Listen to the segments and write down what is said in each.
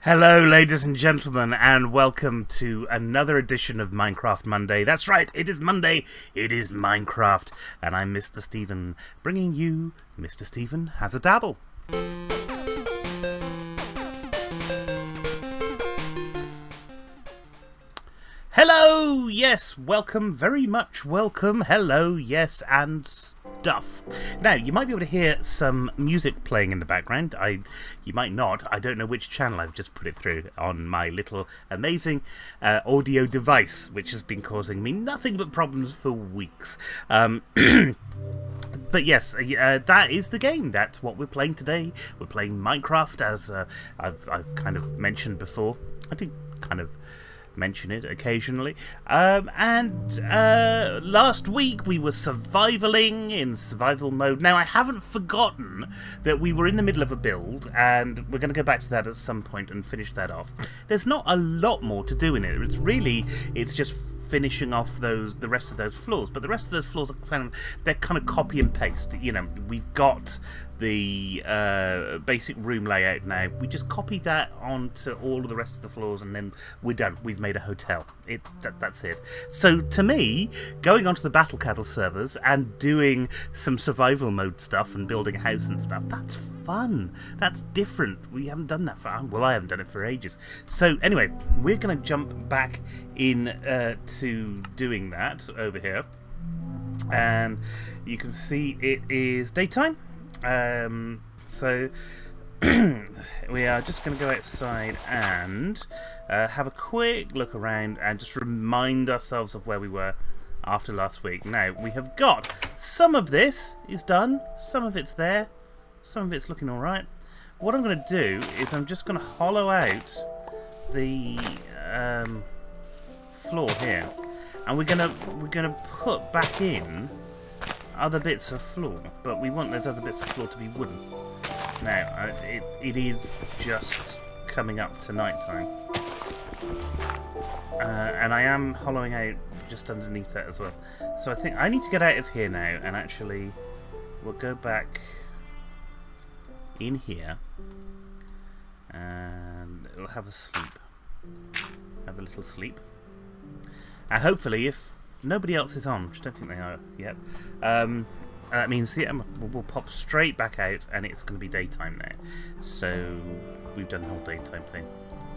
Hello, ladies and gentlemen, and welcome to another edition of Minecraft Monday. That's right, it is Monday, it is Minecraft, and I'm Mr. Stephen, bringing you Mr. Stephen Has a Dabble. Hello, yes, welcome, very much welcome, hello, yes, and stuff. Now, you might be able to hear some music playing in the background. You might not. I don't know which channel I've just put it through on my little amazing audio device, which has been causing me nothing but problems for weeks. But yes, that is the game. That's what we're playing today. We're playing Minecraft, as I've kind of mentioned before. I do kind of mention it occasionally. And last week we were survivaling in survival mode. Now, I haven't forgotten that we were in the middle of a build, and we're going to go back to that at some point and finish that off. There's not a lot more to do in it. It's just finishing off the rest of those floors, but the rest of those floors are they're kind of copy and paste. You know, we've got the basic room layout now. We just copy that onto all of the rest of the floors, and then we're done. We've made a hotel. That's it. So to me, going onto the Battle Cattle servers and doing some survival mode stuff and building a house and stuff, that's fun. That's different. We haven't done that well, I haven't done it for ages. So anyway, we're going to jump back in to doing that over here, and you can see it is daytime. So we are just going to go outside and have a quick look around and just remind ourselves of where we were after last week. Now, we have got some of this is done, some of it's there, some of it's looking alright. What I'm going to do is I'm just going to hollow out the floor here, and we're going to put back in other bits of floor, but we want those other bits of floor to be wooden. Now, it is just coming up to night time, and I am hollowing out just underneath that as well. So I think I need to get out of here now, and actually we'll go back in here, and it'll have a sleep. Have a little sleep. And hopefully, if nobody else is on, which I don't think they are yet, that means we'll pop straight back out, and it's going to be daytime now. So we've done the whole daytime thing.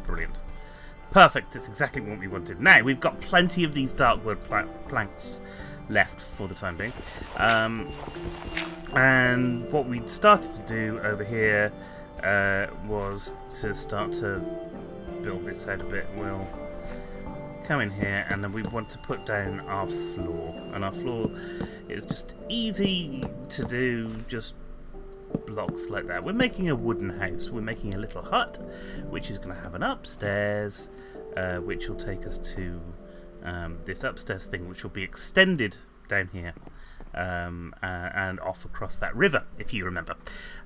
Brilliant. Perfect. It's exactly what we wanted. Now, we've got plenty of these dark wood planks left for the time being. And what we started to do over here was to start to build this out a bit. We'll come in here, and then we want to put down our floor, and our floor is just easy to do, just blocks like that. We're making a wooden house. We're making a little hut, which is going to have an upstairs, which will take us to this upstairs thing, which will be extended down here and off across that river, if you remember.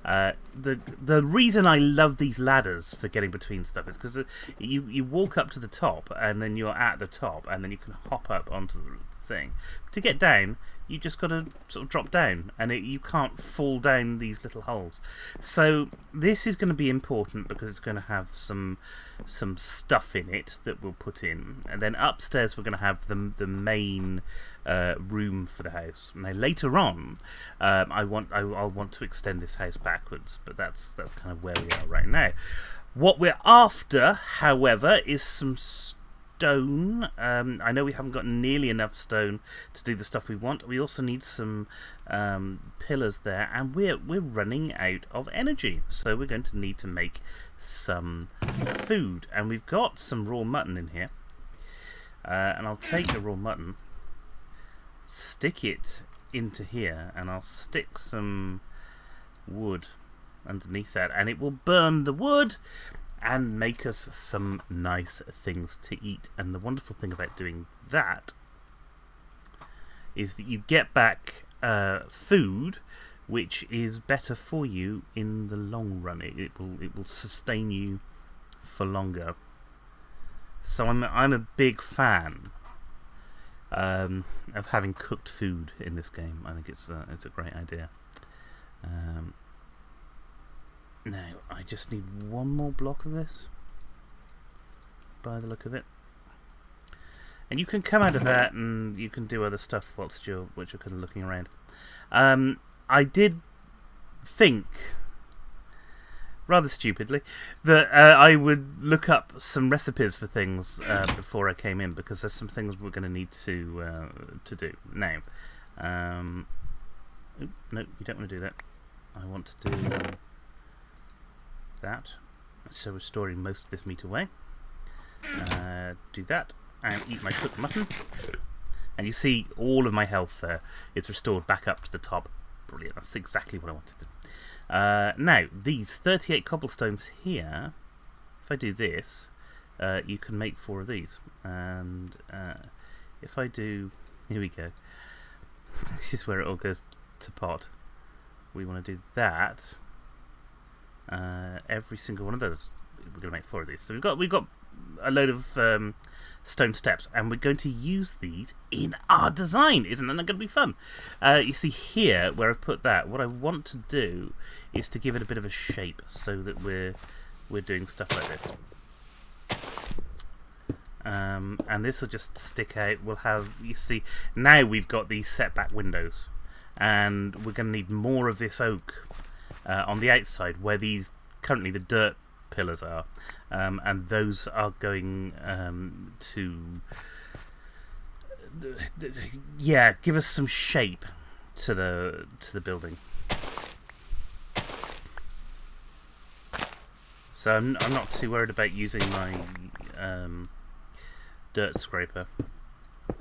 The reason I love these ladders for getting between stuff is because you walk up to the top, and then you're at the top, and then you can hop up onto the thing. To get down, you just got to sort of drop down, and you can't fall down these little holes. So this is going to be important because it's going to have some stuff in it that we'll put in, and then upstairs we're going to have the main room for the house. Now later on, I'll want to extend this house backwards, but that's kind of where we are right now. What we're after, however, is some stone. I know we haven't got nearly enough stone to do the stuff we want. We also need some pillars there, and we're running out of energy, so we're going to need to make some food. And we've got some raw mutton in here, and I'll take the raw mutton, stick it into here, and I'll stick some wood underneath that, and it will burn the wood and make us some nice things to eat. And the wonderful thing about doing that is that you get back food which is better for you in the long run. It will sustain you for longer. So I'm a big fan of having cooked food in this game. I think it's a great idea. Now I just need one more block of this. by the look of it. And you can come out of that and you can do other stuff whilst you're kind of looking around. I did think, rather stupidly, that I would look up some recipes for things before I came in, because there's some things we're going to need to do now. No, you don't want to do that. I want to do that. So we're storing most of this meat away. Do that and eat my cooked mutton. And you see all of my health there. It's restored back up to the top. Brilliant. That's exactly what I wanted to do. Now, these 38 cobblestones here, if I do this, you can make 4 of these. And if I do... Here we go. This is where it all goes to pot. We want to do that. Every single one of those. We're going to make 4 of these. So we've got a load of stone steps, and we're going to use these in our design. Isn't that going to be fun? You see here where I've put that, what I want to do is to give it a bit of a shape so that we're doing stuff like this. And this will just stick out. We'll have, you see, now we've got these setback windows, and we're going to need more of this oak on the outside where these currently the dirt pillars are, and those are going to give us some shape to the building. So I'm not too worried about using my dirt scraper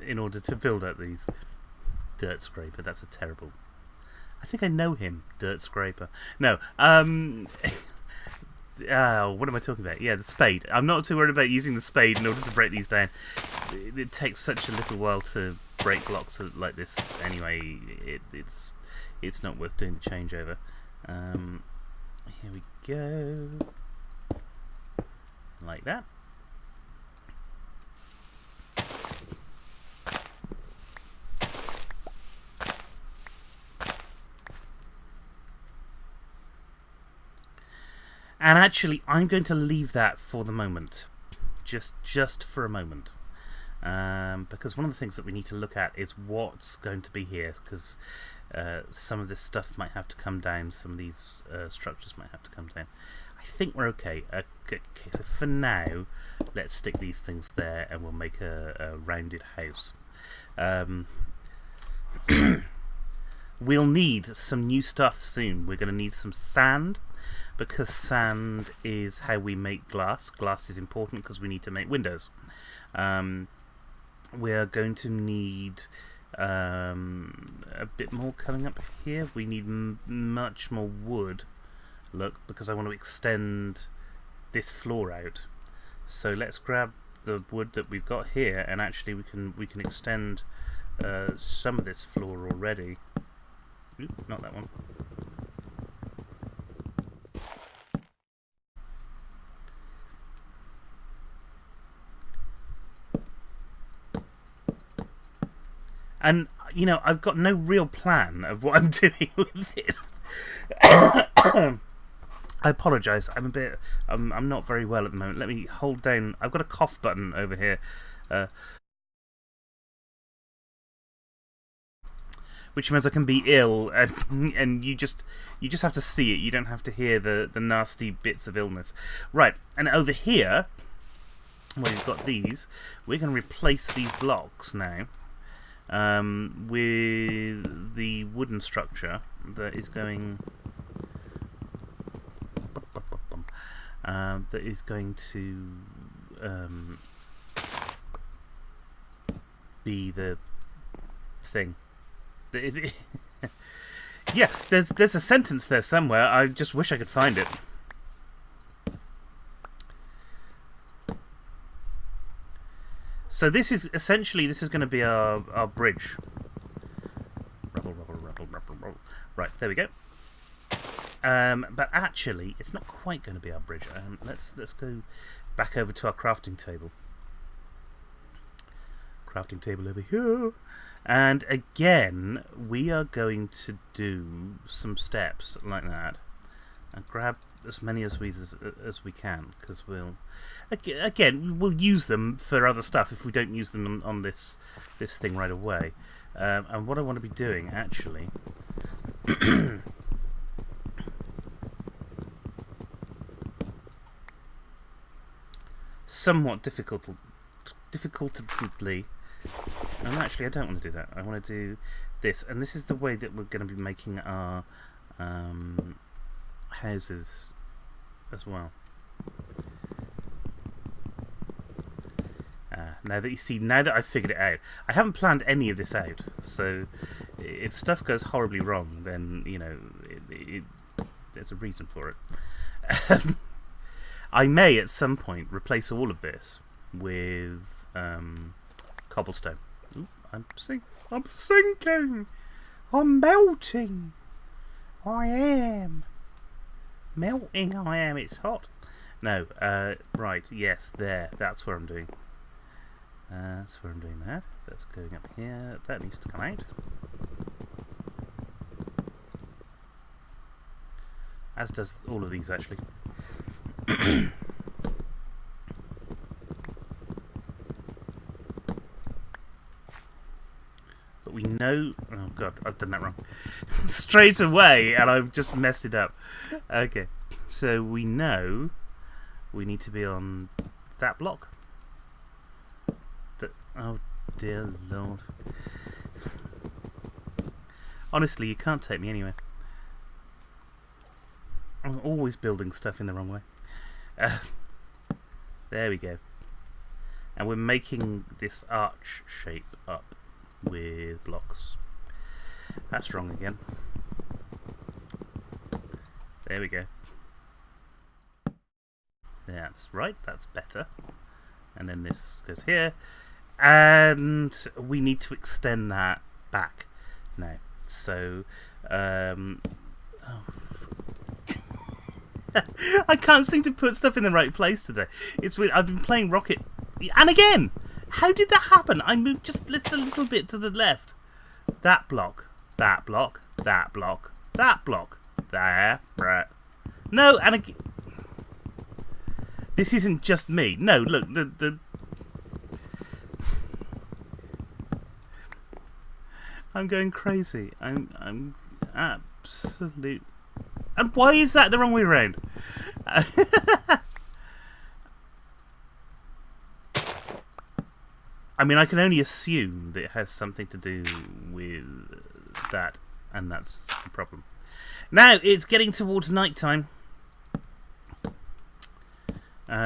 in order to build up these. Dirt scraper, that's a terrible... I think I know him, Dirt Scraper. No, what am I talking about? Yeah, the spade. I'm not too worried about using the spade in order to break these down. It takes such a little while to break blocks like this anyway. It's not worth doing the changeover. Here we go. Like that. And actually, I'm going to leave that for the moment, just for a moment, because one of the things that we need to look at is what's going to be here, because some of this stuff might have to come down, some of these structures might have to come down. I think we're okay. Okay, so for now, let's stick these things there, and we'll make a rounded house. We'll need some new stuff soon. We're going to need some sand, because sand is how we make glass. Glass is important because we need to make windows. We're going to need a bit more coming up here. We need much more wood. Look, because I want to extend this floor out. So let's grab the wood that we've got here, and actually we can extend some of this floor already. Oop, not that one. And, you know, I've got no real plan of what I'm doing with this. I apologise. I'm not very well at the moment. Let me hold down. I've got a cough button over here. Which means I can be ill, and you just have to see it. You don't have to hear the nasty bits of illness. Right, and over here, where we've got these, we're going to replace these blocks now with the wooden structure that is going to be the thing. Yeah, there's a sentence there somewhere. I just wish I could find it. So this is essentially going to be our bridge. Rubble. Right, there we go. But actually, it's not quite going to be our bridge. Let's go back over to our crafting table. Crafting table over here. And again, we are going to do some steps like that. and grab as many as we can, because we'll use them for other stuff if we don't use them on this thing right away. And what I want to be doing actually. Somewhat difficultly. And actually, I don't want to do that. I want to do this, and this is the way that we're going to be making our houses as well. Now that I've figured it out, I haven't planned any of this out. So if stuff goes horribly wrong, then there's a reason for it. I may at some point replace all of this with cobblestone. Ooh, I'm sinking. I'm melting. I am melting. I am. It's hot. No. Right. Yes. There. That's where I'm doing. That's where I'm doing that. That's going up here. That needs to come out. As does all of these actually. But we know... Oh god, I've done that wrong. Straight away, and I've just messed it up. Okay, so we know we need to be on that block. Oh dear lord. Honestly, you can't take me anywhere. I'm always building stuff in the wrong way. There we go. And we're making this arch shape up with blocks. That's wrong again. There we go. That's right, that's better. And then this goes here. And we need to extend that back now. So, I can't seem to put stuff in the right place today. It's weird. I've been playing Rocket, and again, how did that happen? I moved just a little bit to the left. That block, that block, that block, that block. There, right. No, and again, this isn't just me. No, look, the. I'm going crazy. I'm absolute. And why is that the wrong way around? I mean, I can only assume that it has something to do with that, and that's the problem. Now it's getting towards night time,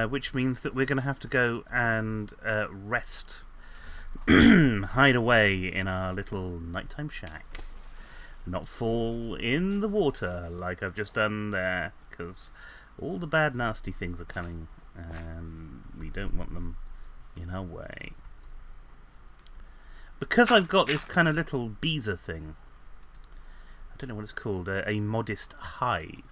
which means that we're going to have to go and rest. Hide away in our little nighttime shack. Not fall in the water like I've just done there, because all the bad nasty things are coming and we don't want them in our way. Because I've got this kind of little beezer thing, I don't know what it's called, a modest hive,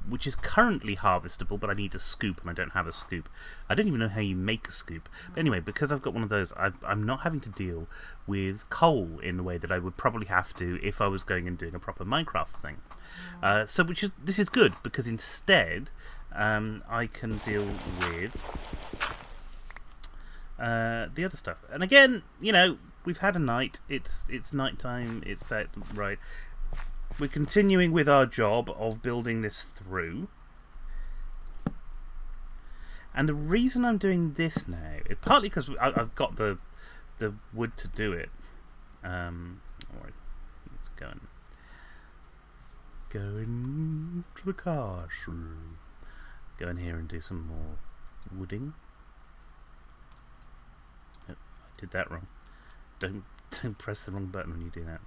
which is currently harvestable, but I need a scoop and I don't have a scoop. I don't even know how you make a scoop. But anyway, because I've got one of those, I'm not having to deal with coal in the way that I would probably have to if I was going and doing a proper Minecraft thing. So this is good, because instead I can deal with the other stuff. And again, you know, we've had a night. It's night time. It's that right. We're continuing with our job of building this through. And the reason I'm doing this now is partly because I've got the wood to do it. Alright, let's go in to the castle. Go in here and do some more wooding. Oh, I did that wrong. Don't press the wrong button when you do that.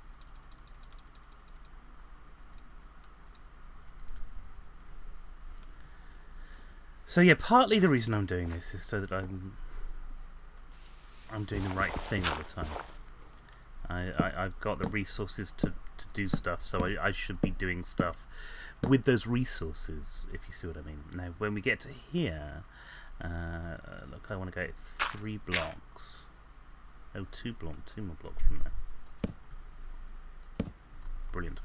So yeah, partly the reason I'm doing this is so that I'm doing the right thing all the time. I've got the resources to do stuff, so I should be doing stuff with those resources, if you see what I mean. Now, when we get to here, look, I want to go 3 blocks. Oh, 2 more blocks from there. Brilliant.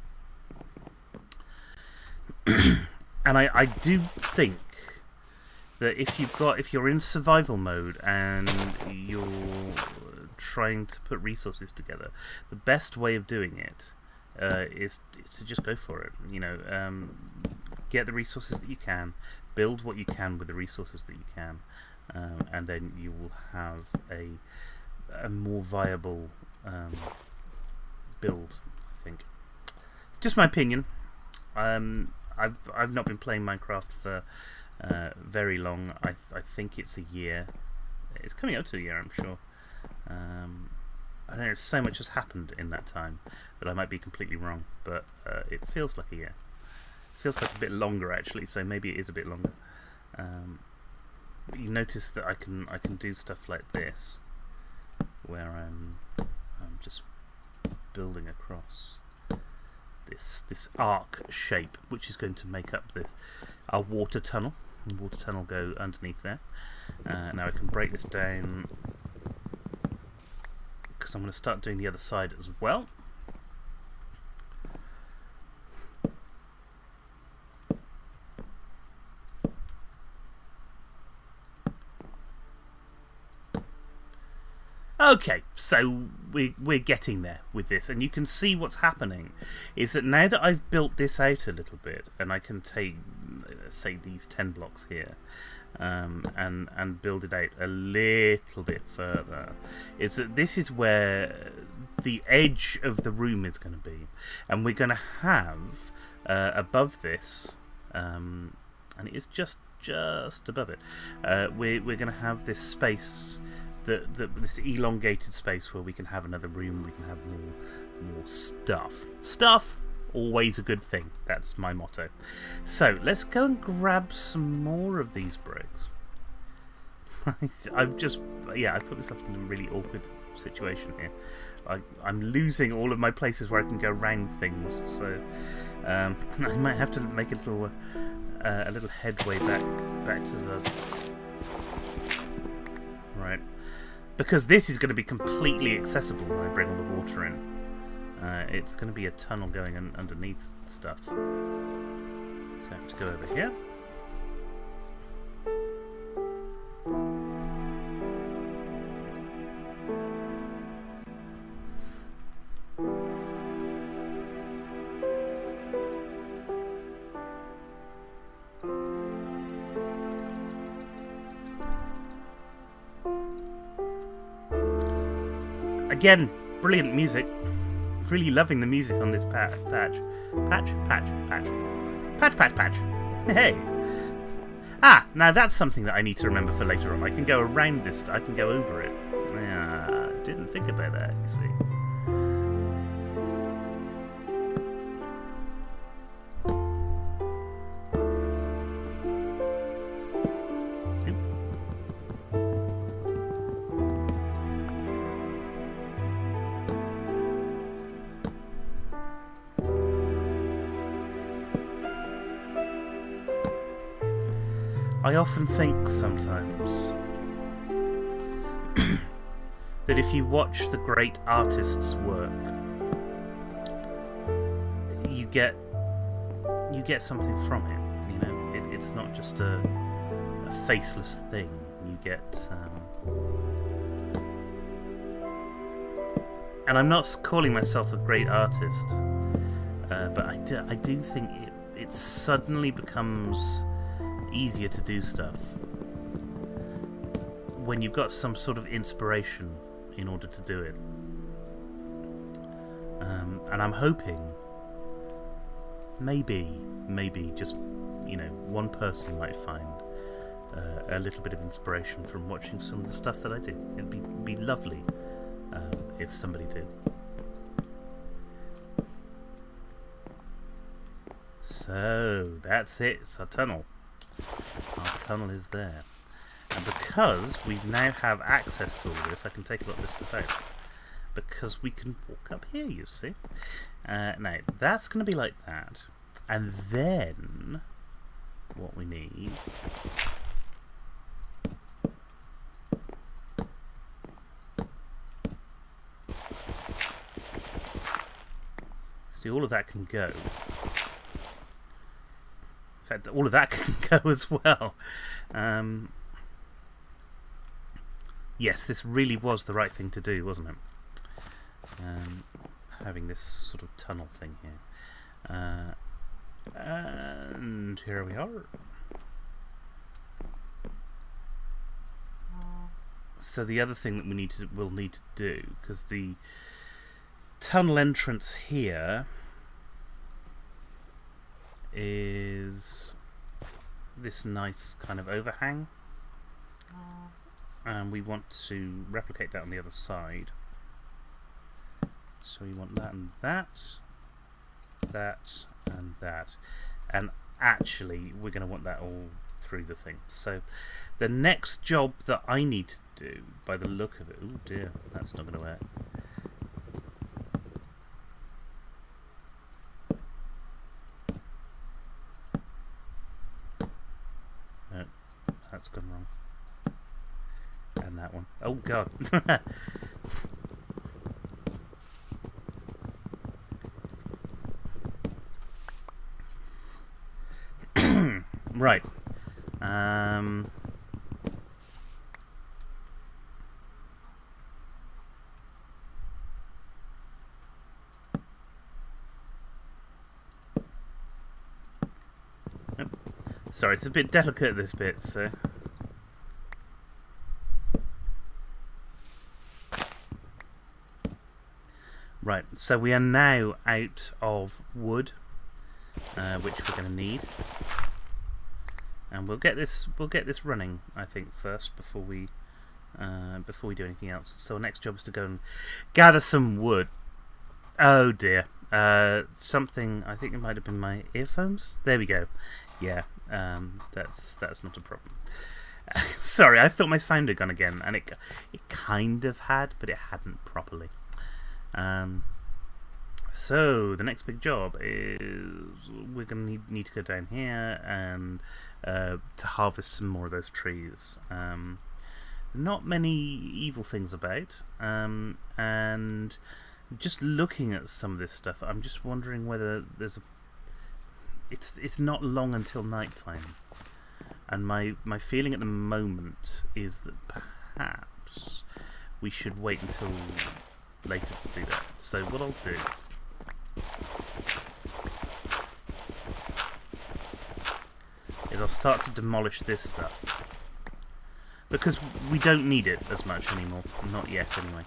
And I do think that if you're in survival mode and you're trying to put resources together, the best way of doing it is to just go for it. You know, get the resources that you can, build what you can with the resources that you can, and then you will have a more viable build, I think. It's just my opinion. I've not been playing Minecraft for very long. I think it's a year. It's coming up to a year, I'm sure. I know so much has happened in that time that I might be completely wrong, but it feels like a year. It feels like a bit longer actually, so maybe it is a bit longer. But you notice that I can do stuff like this, where I'm just building across this arc shape, which is going to make up our water tunnel. The water tunnel go underneath there. Now I can break this down because I'm going to start doing the other side as well. Okay, so we're getting there with this, and you can see what's happening is that now that I've built this out a little bit, and I can take, say, these 10 blocks here, and build it out a little bit further, is that this is where the edge of the room is going to be, and we're going to have above this, and it is just above it, we're going to have this space. This elongated space where we can have another room, we can have more stuff. Stuff, always a good thing. That's my motto. So let's go and grab some more of these bricks. I put myself in a really awkward situation here. I'm losing all of my places where I can go around things, so I might have to make a little headway back to the right. Because this is going to be completely accessible when I bring all the water in. It's going to be a tunnel going underneath stuff. So I have to go over here. Again, brilliant music. Really loving the music on this patch. Patch. Hey! Ah, now that's something that I need to remember for later on. I can go around this, I can go over it. Yeah, didn't think about that, you see. I often think sometimes that if you watch the great artists' work, you get something from it. You know, it's not just a faceless thing. You get, and I'm not calling myself a great artist, but I do think it suddenly becomes easier to do stuff when you've got some sort of inspiration in order to do it. And I'm hoping maybe just, you know, one person might find a little bit of inspiration from watching some of the stuff that I do. It'd be lovely if somebody did. So that's it. It's our tunnel. Our tunnel is there. And because we now have access to all this, I can take a lot of this stuff out. Because we can walk up here, you see. Now, that's going to be like that. And then, what we need... See, all of that can go. In all of that can go as well. Yes, this really was the right thing to do, wasn't it? Having this sort of tunnel thing here. And here we are. So the other thing that we'll need to do, because the tunnel entrance here is this nice kind of overhang, and we want to replicate that on the other side. So we want that and that, that and that, and actually we're going to want that all through the thing. So the next job that I need to do, by the look of it, oh dear, that's not going to work. No, that's gone wrong. And that one. Oh god. Right. Sorry, it's a bit delicate, this bit, so... Right, so we are now out of wood, which we're going to need. And we'll get this running, I think, first before we do anything else. So our next job is to go and gather some wood. Oh dear, something. I think it might have been my earphones. There we go. Yeah, that's not a problem. Sorry, I thought my sound had gone again, and it kind of had, but it hadn't properly. So the next big job is we're going to need to go down here and to harvest some more of those trees. Not many evil things about, and just looking at some of this stuff, I'm just wondering whether there's a. It's not long until night time, and my feeling at the moment is that perhaps we should wait until later to do that. So what I'll do is I'll start to demolish this stuff, because we don't need it as much anymore. Not yet, anyway.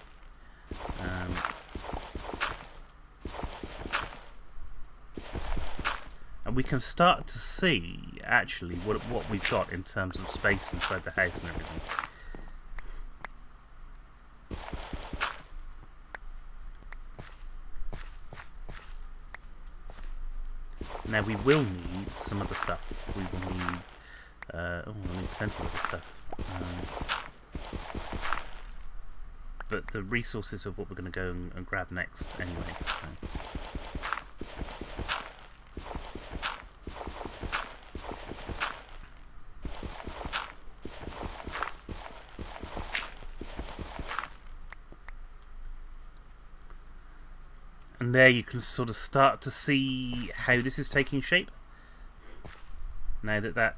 And we can start to see, actually, what we've got in terms of space inside the house and everything. Now we will need some other stuff. We will need, we'll need plenty of other stuff. But the resources are what we're going to go and grab next, anyway. So. And there you can sort of start to see how this is taking shape. Now that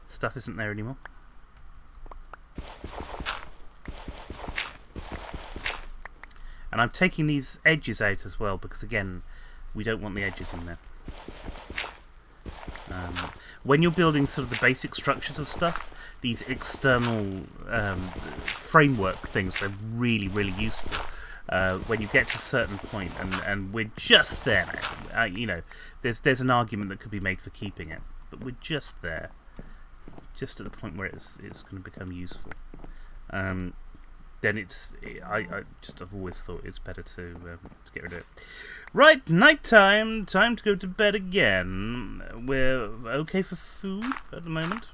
stuff isn't there anymore. And I'm taking these edges out as well, because again, we don't want the edges in there. When you're building sort of the basic structures of stuff, these external framework things, they're really, really useful. When you get to a certain point, and we're just there now, you know, there's an argument that could be made for keeping it, but we're just there, just at the point where it's going to become useful. Then I've always thought it's better to get rid of it. Right, night time to go to bed again. We're okay for food at the moment,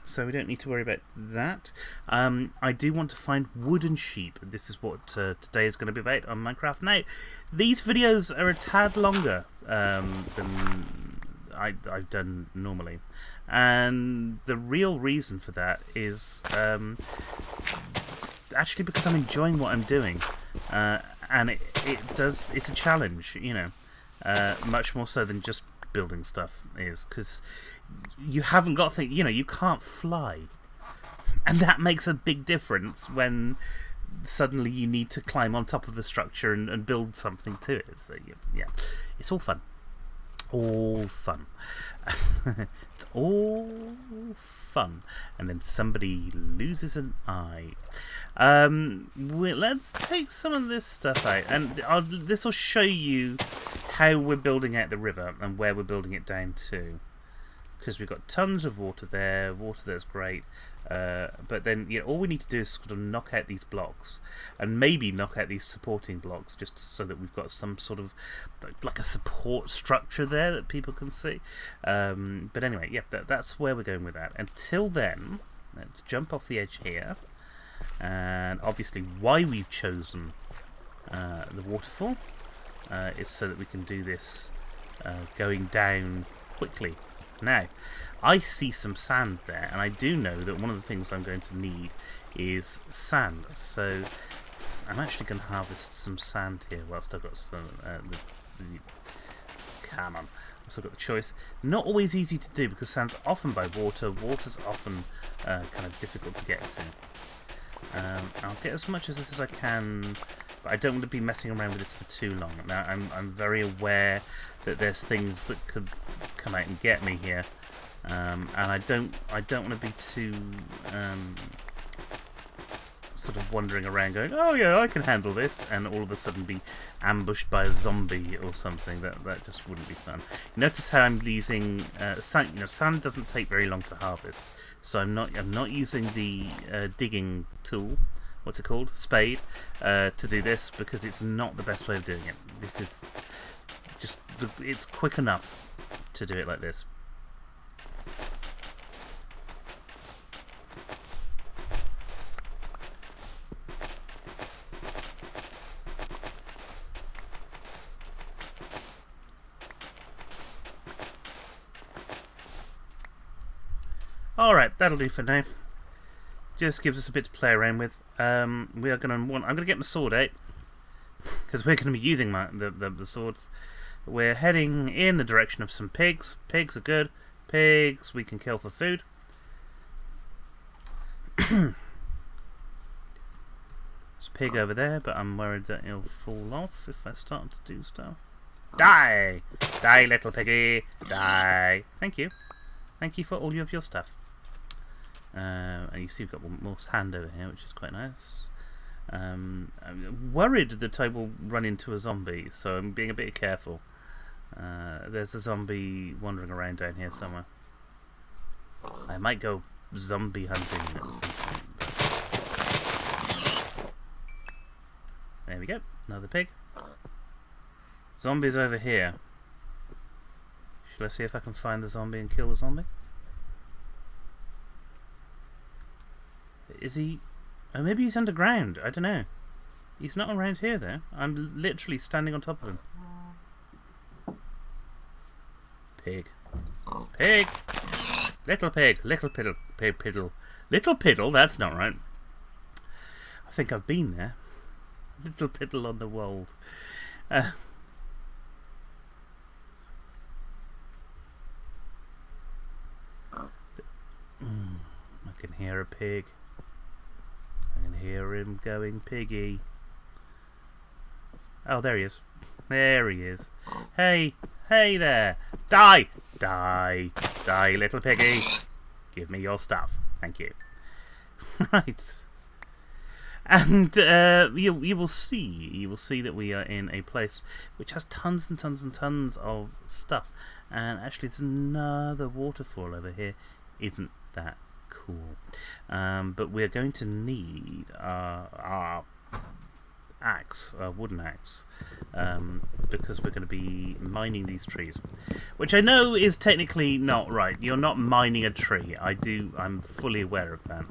so we don't need to worry about that. I do want to find wooden sheep. This is what today is going to be about on Minecraft. Now, these videos are a tad longer than I've done normally, and the real reason for that is actually because I'm enjoying what I'm doing, and it's a challenge, you know, much more so than just building stuff is, because you haven't got to think, you can't fly. And that makes a big difference when suddenly you need to climb on top of a structure and build something to it. So, yeah, it's all fun. All fun. It's all fun. And then somebody loses an eye. Let's take some of this stuff out. And this will show you how we're building out the river and where we're building it down to. Because we've got tons of water there. Water there's great. But then all we need to do is sort of knock out these blocks, and maybe knock out these supporting blocks, just so that we've got some sort of like a support structure there that people can see. But anyway, yeah, that's where we're going with that. Until then, let's jump off the edge here, and obviously why we've chosen the waterfall is so that we can do this going down quickly. Now, I see some sand there, and I do know that one of the things I'm going to need is sand. So I'm actually going to harvest some sand here whilst I've got some. Come on, whilst I've got the choice. Not always easy to do because sand's often by water. Water's often kind of difficult to get to. I'll get as much of this as I can, but I don't want to be messing around with this for too long. Now I'm very aware that there's things that could come out and get me here, and I don't want to be too sort of wandering around going, oh yeah, I can handle this, and all of a sudden be ambushed by a zombie or something. That just wouldn't be fun. Notice how I'm using sand. Sand doesn't take very long to harvest, so I'm not using the digging tool. What's it called? Spade, to do this, because it's not the best way of doing it. This is just it's quick enough to do it like this. Alright, that'll do for now. Just gives us a bit to play around with. I'm gonna get my sword out, because we're gonna be using the swords. We're heading in the direction of some pigs. Pigs are good. Pigs we can kill for food. There's a pig over there, but I'm worried that it'll fall off if I start to do stuff. Die! Die, little piggy! Die! Thank you. Thank you for all of your stuff. And you see we've got more sand over here, which is quite nice. I'm worried that I will run into a zombie, so I'm being a bit careful. There's a zombie wandering around down here somewhere. I might go zombie hunting at some point. There we go, another pig. Zombies over here. Shall I see if I can find the zombie and kill the zombie? Is he... Oh, maybe he's underground. I don't know. He's not around here, though. I'm literally standing on top of him. Pig. Pig! Little pig. Little piddle. Pig piddle. Little piddle? That's not right. I think I've been there. Little piddle on the wold. I can hear a pig. I can hear him going, piggy. Oh, there he is. There he is. Hey, hey there. Die! Die! Die, little piggy. Give me your stuff. Thank you. Right. And you will see that we are in a place which has tons and tons and tons of stuff. And actually, there's another waterfall over here. Isn't that cool? But we're going to need our axe, a wooden axe, because we're going to be mining these trees, which I know is technically not right. You're not mining a tree. I'm fully aware of that.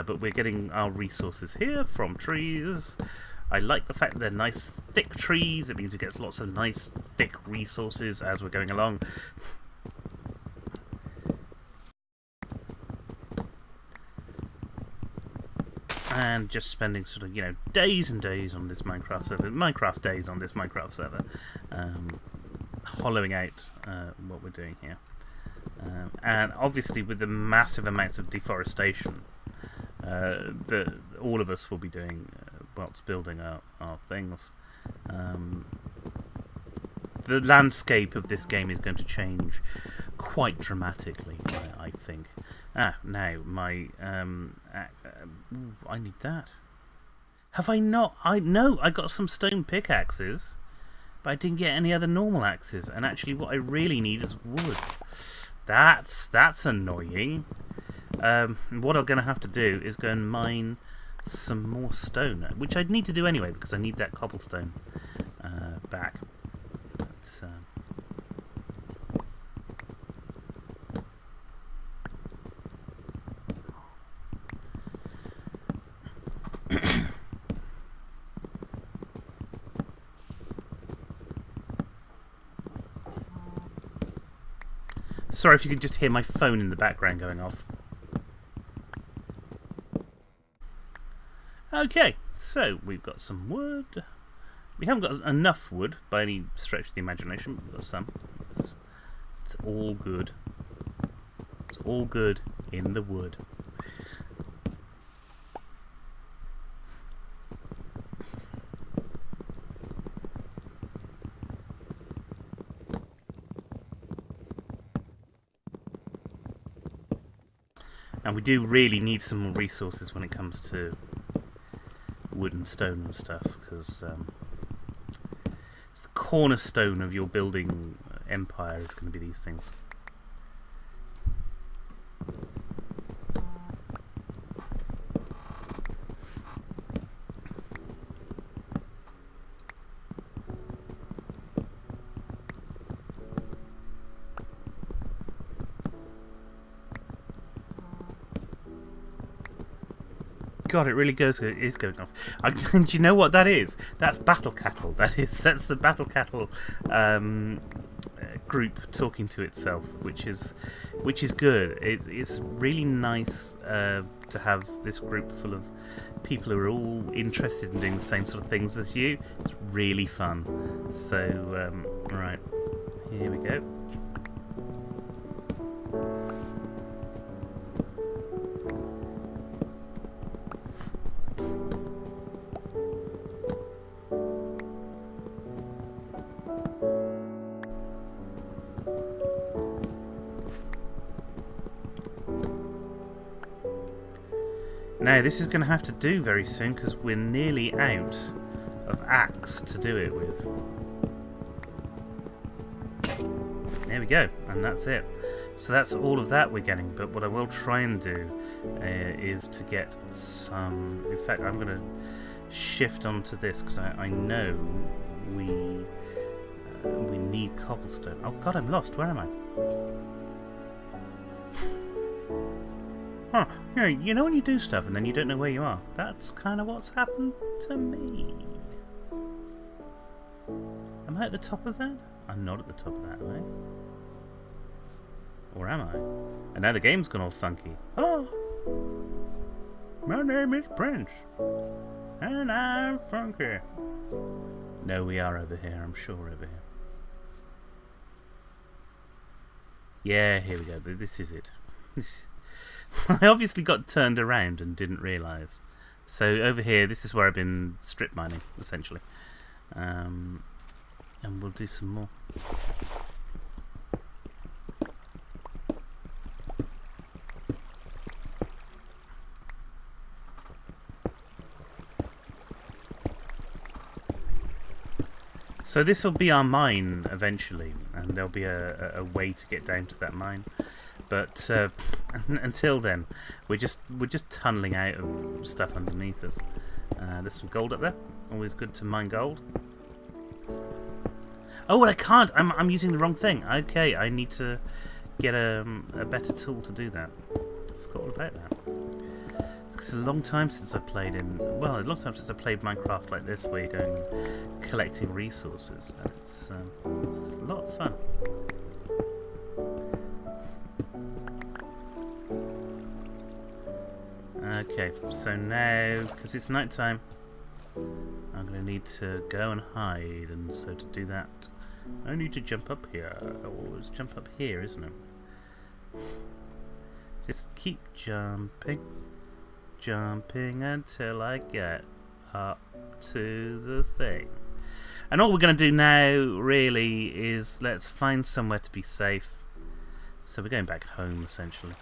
But we're getting our resources here from trees. I like the fact that they're nice thick trees. It means we get lots of nice thick resources as we're going along. And just spending sort of, days and days on this Minecraft server. Minecraft days on this Minecraft server. hollowing out what we're doing here. And obviously with the massive amounts of deforestation that all of us will be doing whilst building our things, the landscape of this game is going to change quite dramatically, I think. Now my I need that. Have I not? No, I got some stone pickaxes, but I didn't get any other normal axes. And actually, what I really need is wood. That's annoying. What I'm going to have to do is go and mine some more stone, which I'd need to do anyway because I need that cobblestone back. But, sorry if you can just hear my phone in the background going off. Okay, so we've got some wood. We haven't got enough wood by any stretch of the imagination, but we've got some. It's all good. It's all good in the wood. And we do really need some more resources when it comes to wood and stone and stuff, because it's the cornerstone of your building empire is going to be these things. God, it really is going off. Do you know what that is? That's battle cattle. That's the battle cattle group talking to itself, which is good. It's really nice to have this group full of people who are all interested in doing the same sort of things as you. It's really fun. So, right, here we go. Now this is going to have to do very soon because we're nearly out of axe to do it with. There we go, and that's it. So that's all of that we're getting, but what I will try and do is to get some... In fact, I'm going to shift onto this because I know we need cobblestone. Oh god, I'm lost. Where am I? Huh. You know when you do stuff and then you don't know where you are? That's kind of what's happened to me. Am I at the top of that? I'm not at the top of that, am I? Or am I? And now the game's gone all funky. Oh! My name is Prince. And I'm funky. No, we are over here. I'm sure we're over here. Yeah, here we go. This is it. I obviously got turned around and didn't realise. So over here, this is where I've been strip mining, essentially. And we'll do some more. So this will be our mine eventually, and there'll be a way to get down to that mine. But until then, we're just tunneling out of stuff underneath us. There's some gold up there. Always good to mine gold. Oh, I can't. I'm using the wrong thing. Okay, I need to get a better tool to do that. I forgot all about that. It's a long time since I played a long time since I played Minecraft like this, where you're going and collecting resources. And it's a lot of fun. Okay, so now, because it's night time, I'm going to need to go and hide, and so to do that, I need to jump up here. Always jump up here, isn't it? Just keep jumping. Jumping until I get up to the thing. And all we're going to do now, really, is let's find somewhere to be safe. So we're going back home, essentially.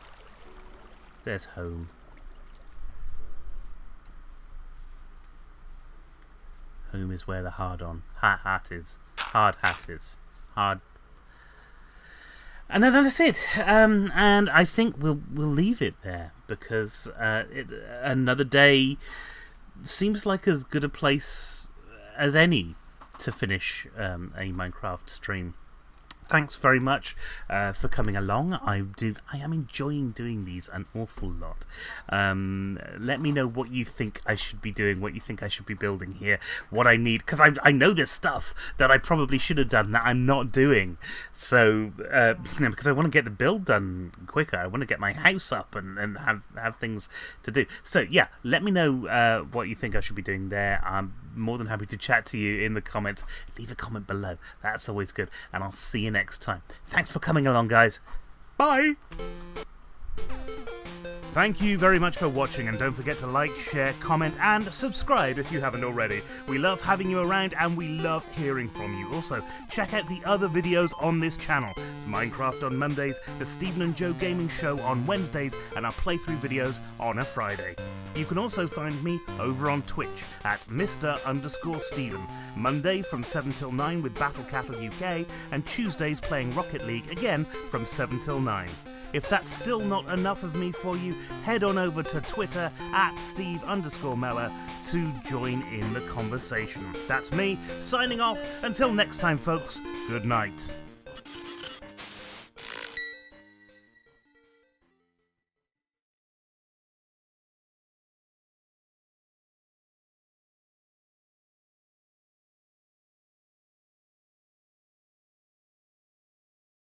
There's home. Home is where the hard hat is. Hard hat is. Hard. And then that's it. And I think we'll leave it there because another day seems like as good a place as any to finish a Minecraft stream. Thanks very much for coming along. I am enjoying doing these an awful lot. Let me know what you think I should be doing, what you think I should be building here, what I need, because I know there's stuff that I probably should have done that I'm not doing. So, because I want to get the build done quicker, I want to get my house up and have things to do. So, yeah, let me know what you think I should be doing there. I'm more than happy to chat to you in the comments. Leave a comment below. That's always good. And I'll see you next time. Thanks for coming along, guys. Bye! Thank you very much for watching, and don't forget to like, share, comment, and subscribe if you haven't already. We love having you around, and we love hearing from you. Also, check out the other videos on this channel. It's Minecraft on Mondays, the Stephen and Joe Gaming Show on Wednesdays, and our playthrough videos on a Friday. You can also find me over on Twitch at Mr_Stephen. Monday from 7 till 9 with Battle Cattle UK, and Tuesdays playing Rocket League again from 7 till 9. If that's still not enough of me for you, head on over to Twitter at Steve_Meller to join in the conversation. That's me, signing off. Until next time, folks, good night.